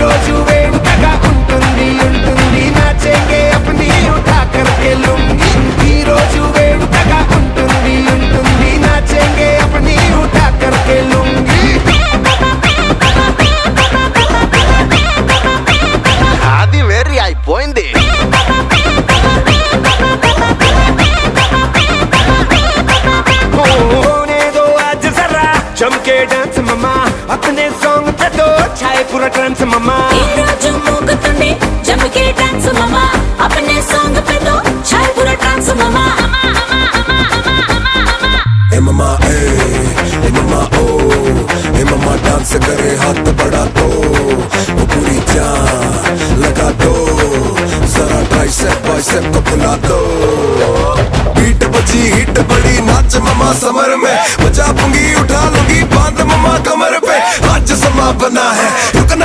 రోజు వేడుకగా ఉంటుంది ఉంటుంది నాచేంగే అప్నీ ఉఠా కర్కే లుంగి ఈ రోజు వేడుకగా ఉంటుంది ఉంటుంది నాచేంగే అప్నీ ఉఠా కర్కే లుంగి అది వెర్రి అయిపోయింది चमके डांस मम्मा अपने सॉन्ग पे तो छाए पूरा ट्रांस मम्मा चमके डांस मम्मा अपने सॉन्ग पे तो छाए पूरा ट्रांस मम्मा ए मम्मा ए मम्मा ओ ए मम्मा डांस करे हाथ बढ़ा दो वो पूरी जान लगा दो जरा ट्राइसेप बाइसेप को फुला दो बीट बजी हिट बड़ी नाच मम्मा समर में बजा पूंगी उठा लूंगी बांध मम्मा कमर पे आज समा बना है